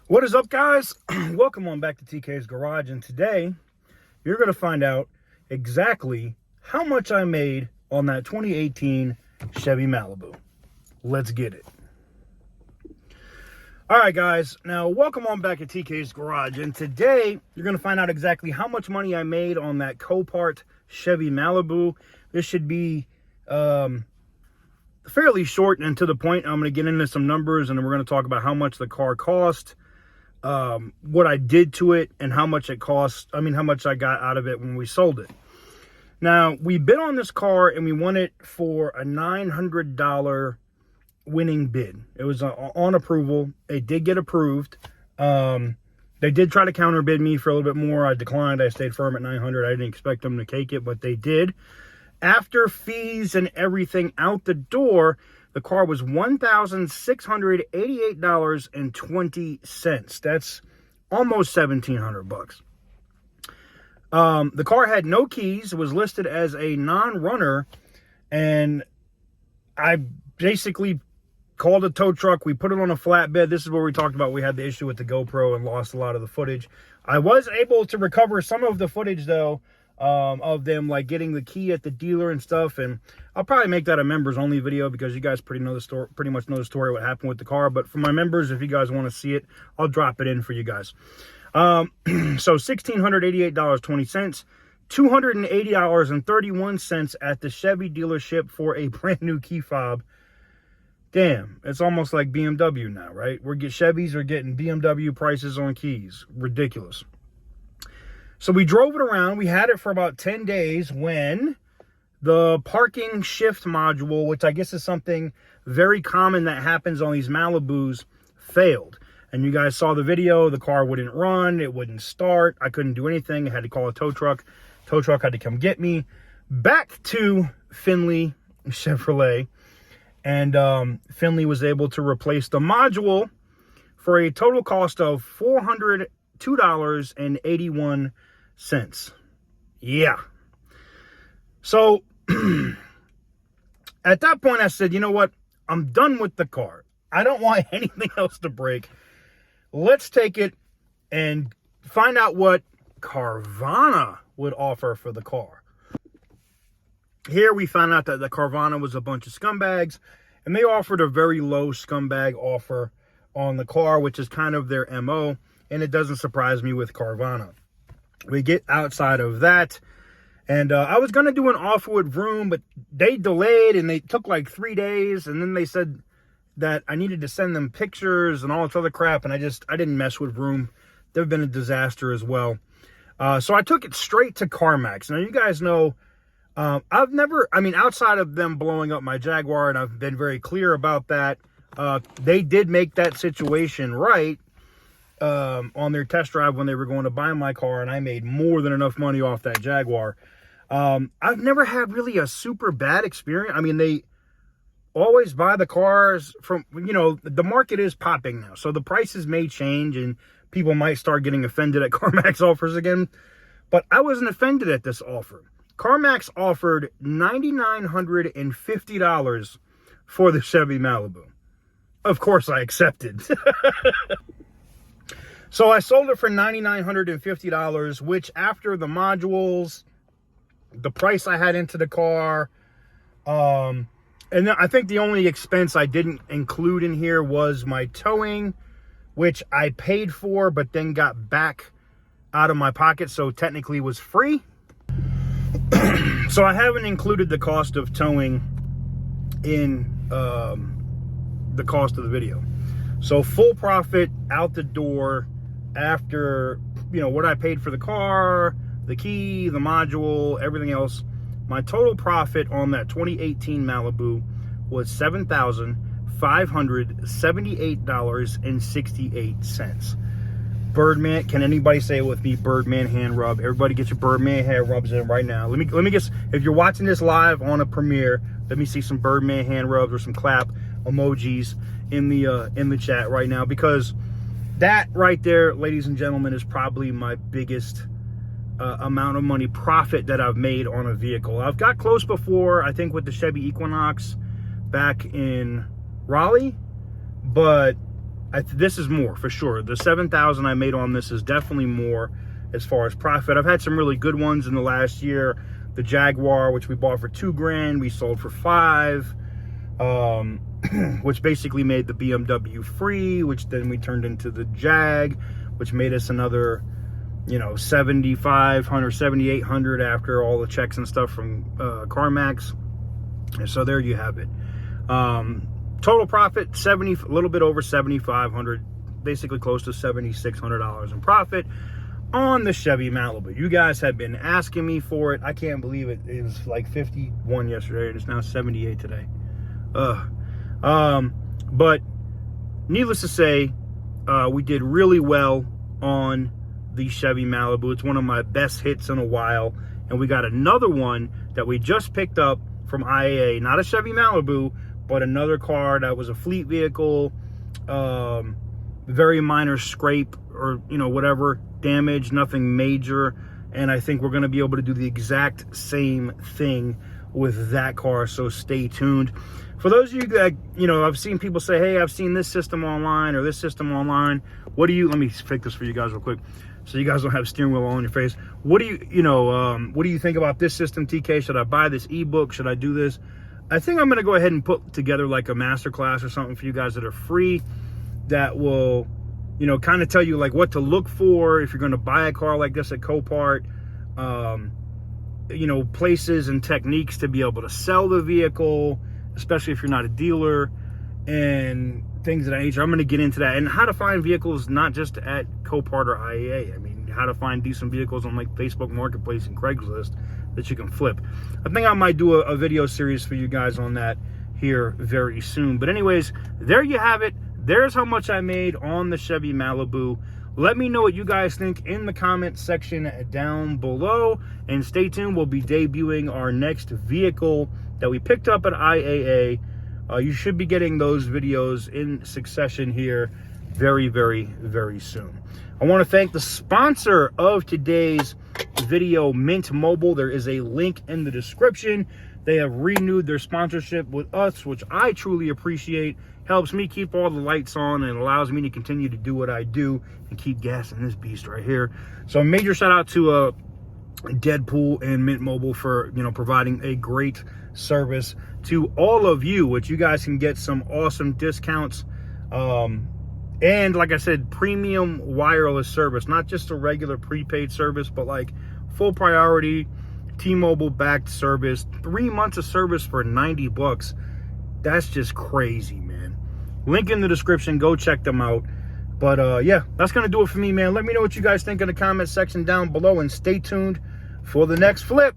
What is up, guys? Welcome on back to TK's Garage, and today you're going to find out exactly how much I made on that 2018 Chevy Malibu. Let's get it. All right, guys. Now, welcome on back to TK's Garage, and today you're going to find out exactly how much money I made on that Copart Chevy Malibu. This should be fairly short and to the point. I'm going to get into some numbers, and then we're going to talk about how much the car cost, what I did to it, and how much it cost. I mean, how much I got out of it when we sold it. Now, we bid on this car and we won it for a $900 winning bid. It was on approval. It did get approved. They did try to counter bid me for a little bit more. I declined. I stayed firm at $900. I didn't expect them to take it, but they did. After fees and everything out the door, the car was $1,688.20. That's almost $1,700 bucks. The car had no keys. It was listed as a non-runner, and I basically called a tow truck. We put it on a flatbed. This is where we talked about we had the issue with the GoPro and lost a lot of the footage. I was able to recover some of the footage, though, of them like getting the key at the dealer and stuff, and I'll probably make that a members only video because you guys pretty much know the story what happened with the car. But for my members, if you guys want to see it, I'll drop it in for you guys. So $1,688.20, $280.31 at the Chevy dealership for a brand new key fob. Damn, it's almost like BMW now, right? Chevys are getting BMW prices on keys. Ridiculous. So we drove it around. We had it for about 10 days when the parking shift module, which I guess is something very common that happens on these Malibus, failed. And you guys saw the video. The car wouldn't run. It wouldn't start. I couldn't do anything. I had to call a tow truck. Tow truck had to come get me back to Finley Chevrolet. And Finley was able to replace the module for a total cost of $402.81. Yeah. So at that point I said, you know what? I'm done with the car. I don't want anything else to break. Let's take it and find out what Carvana would offer for the car. Here we found out that the Carvana was a bunch of scumbags, and they offered a very low scumbag offer on the car, which is kind of their MO, and it doesn't surprise me with Carvana. We get outside of that, and I was going to do an offer with Vroom, but they delayed, and they took like 3 days, and then they said that I needed to send them pictures and all this other crap, and I didn't mess with Vroom. They've been a disaster as well. So I took it straight to CarMax. Now, you guys know, outside of them blowing up my Jaguar, and I've been very clear about that, they did make that situation right on their test drive when they were going to buy my car, and I made more than enough money off that Jaguar. I've never had really a super bad experience. I mean, they always buy the cars from, the market is popping now, so the prices may change, and people might start getting offended at CarMax offers again, but I wasn't offended at this offer. CarMax offered $9,950 for the Chevy Malibu. Of course, I accepted. So I sold it for $9,950, which after the modules, the price I had into the car, and then I think the only expense I didn't include in here was my towing, which I paid for, but then got back out of my pocket, so technically was free. So I haven't included the cost of towing in the cost of the video. So full profit out the door after, what I paid for the car, the key, the module, everything else. My total profit on that 2018 Malibu was $7,578.68. Birdman, can anybody say it with me? Birdman hand rub. Everybody get your Birdman hand rubs in right now. Let me guess, if you're watching this live on a premiere, let me see some Birdman hand rubs or some clap emojis in the chat right now, because that right there, ladies and gentlemen, is probably my biggest amount of money profit that I've made on a vehicle. I've got close before, I think, with the Chevy Equinox back in Raleigh, but this is more for sure. The 7,000 I made on this is definitely more as far as profit. I've had some really good ones in the last year. The Jaguar, which we bought for $2,000, we sold for $5,000, which basically made the BMW free, which then we turned into the Jag, which made us another, you know, $7,500, $7,800 after all the checks and stuff from CarMax. And so there you have it. Total profit, a little bit over $7,500, basically close to $7,600 in profit on the Chevy Malibu. You guys have been asking me for it. I can't believe it. It was like 51 yesterday, and it's now 78 today. But needless to say, we did really well on the Chevy Malibu. It's one of my best hits in a while, and we got another one that we just picked up from IAA, not a Chevy Malibu, but another car that was a fleet vehicle, very minor scrape or, you know, whatever damage, nothing major. And I think we're going to be able to do the exact same thing with that car, so stay tuned. For those of you that, you know, I've seen people say, hey, I've seen this system online or this system online. What do you, let me fix this for you guys real quick so you guys don't have steering wheel all in your face. What do you, what do you think about this system, TK? Should I buy this ebook? Should I do this? I think I'm going to go ahead and put together like a masterclass or something for you guys that are free that will, you know, kind of tell you like what to look for if you're going to buy a car like this at Copart, you know, places and techniques to be able to sell the vehicle, especially if you're not a dealer, and things of that nature. I'm going to get into that, and how to find vehicles not just at Copart or IAA. I mean, how to find decent vehicles on like Facebook Marketplace and Craigslist that you can flip. I think I might do a video series for you guys on that here very soon. But anyways, there you have it. There's how much I made on the Chevy Malibu. Let me know what you guys think in the comment section down below, and stay tuned. We'll be debuting our next vehicle that we picked up at IAA. You should be getting those videos in succession here very, very, very soon. I want to thank the sponsor of today's video, Mint Mobile. There is a link in the description. They have renewed their sponsorship with us, which I truly appreciate. Helps me keep all the lights on and allows me to continue to do what I do and keep gassing this beast right here. So a major shout out to Deadpool and Mint Mobile for, you know, providing a great service to all of you, which you guys can get some awesome discounts. And like I said, premium wireless service, not just a regular prepaid service, but like full priority T-Mobile backed service, 3 months of service for $90. That's just crazy, man. Link in the description, go check them out. But yeah, that's gonna do it for me, man. Let me know what you guys think in the comment section down below, and stay tuned for the next flip.